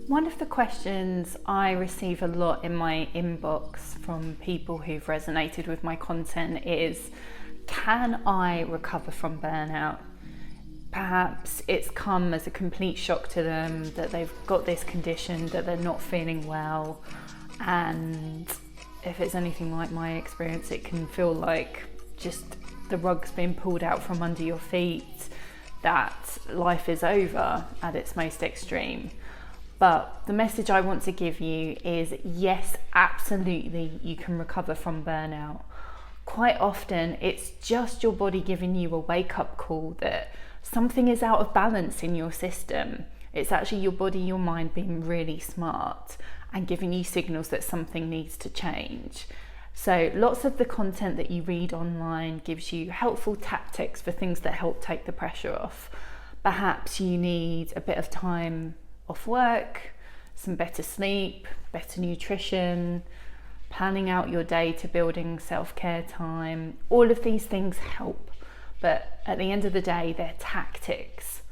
One of the questions I receive a lot in my inbox from people who've resonated with my content is, can I recover from burnout? Perhaps it's come as a complete shock to them that they've got this condition, that they're not feeling well, and if it's anything like my experience, it can feel like just the rug's been pulled out from under your feet, that life is over at its most extreme. But the message I want to give you is, yes, absolutely, you can recover from burnout. Quite often, it's just your body giving you a wake-up call that something is out of balance in your system. It's actually your body, your mind being really smart and giving you signals that something needs to change. So lots of the content that you read online gives you helpful tactics for things that help take the pressure off. Perhaps you need a bit of time off work, some better sleep, better nutrition, planning out your day to building self-care time. All of these things help, but at the end of the day, they're tactics.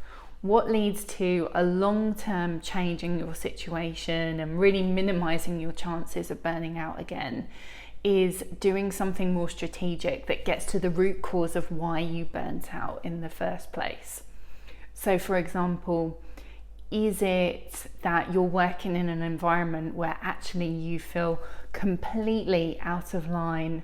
What leads to a long-term change in your situation and really minimizing your chances of burning out again is doing something more strategic that gets to the root cause of why you burnt out in the first place. So for example, is it that you're working in an environment where actually you feel completely out of line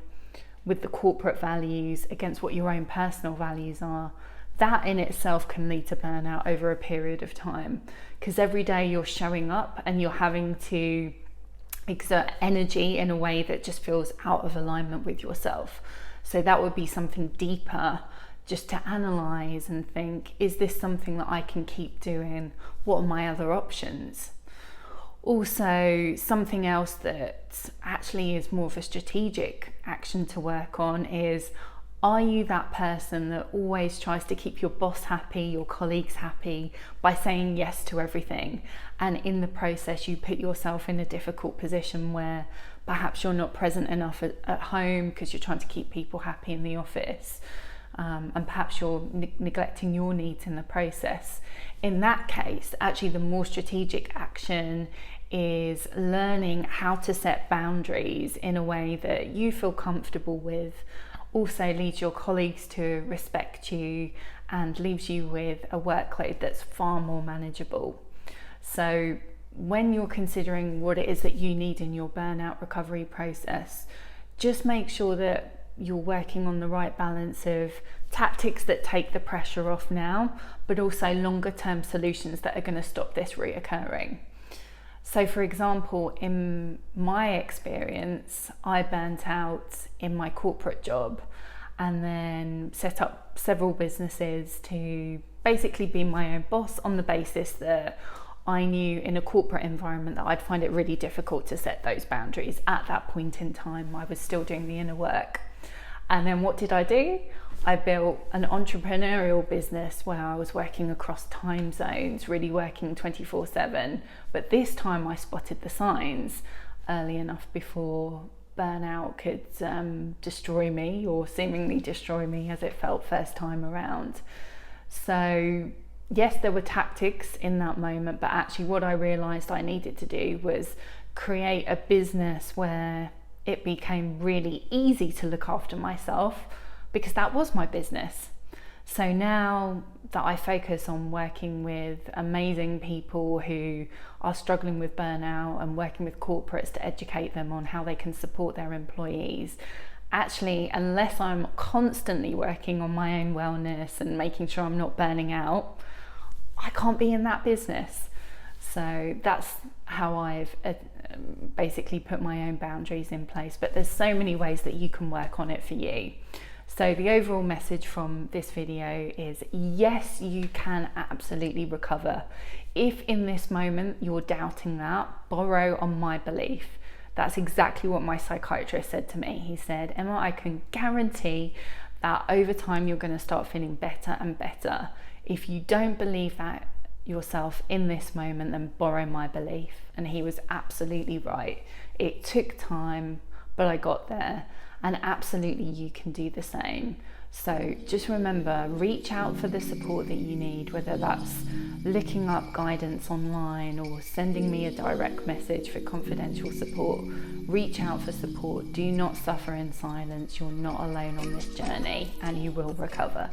with the corporate values against what your own personal values are? That in itself can lead to burnout over a period of time, because every day you're showing up and you're having to exert energy in a way that just feels out of alignment with yourself. So that would be something deeper, just to analyze and think, is this something that I can keep doing? What are my other options? Also, something else that actually is more of a strategic action to work on is, are you that person that always tries to keep your boss happy, your colleagues happy by saying yes to everything? And in the process, you put yourself in a difficult position where perhaps you're not present enough at home because you're trying to keep people happy in the office. And perhaps you're neglecting your needs in the process. In that case, actually the more strategic action is learning how to set boundaries in a way that you feel comfortable with, also leads your colleagues to respect you and leaves you with a workload that's far more manageable. So when you're considering what it is that you need in your burnout recovery process, just make sure that you're working on the right balance of tactics that take the pressure off now, but also longer term solutions that are going to stop this reoccurring. So for example, in my experience, I burnt out in my corporate job and then set up several businesses to basically be my own boss, on the basis that I knew in a corporate environment that I'd find it really difficult to set those boundaries. At that point in time, I was still doing the inner work. And then what did I do? I built an entrepreneurial business where I was working across time zones, really working 24/7. But this time I spotted the signs early enough before burnout could destroy me, or seemingly destroy me as it felt first time around. So yes, there were tactics in that moment, but actually what I realized I needed to do was create a business where it became really easy to look after myself, because that was my business. So now that I focus on working with amazing people who are struggling with burnout and working with corporates to educate them on how they can support their employees, actually, unless I'm constantly working on my own wellness and making sure I'm not burning out, I can't be in that business. So that's how I've basically put my own boundaries in place. But there's so many ways that you can work on it for you. So the overall message from this video is, yes, you can absolutely recover. If in this moment you're doubting that, borrow on my belief. That's exactly what my psychiatrist said to me. He said, Emma, I can guarantee that over time you're going to start feeling better and better. If you don't believe that yourself in this moment, then borrow my belief. And he was absolutely right. It took time, but I got there. And absolutely you can do the same. So just remember, reach out for the support that you need, whether that's looking up guidance online or sending me a direct message for confidential support. Reach out for support. Do not suffer in silence. You're not alone on this journey, and you will recover.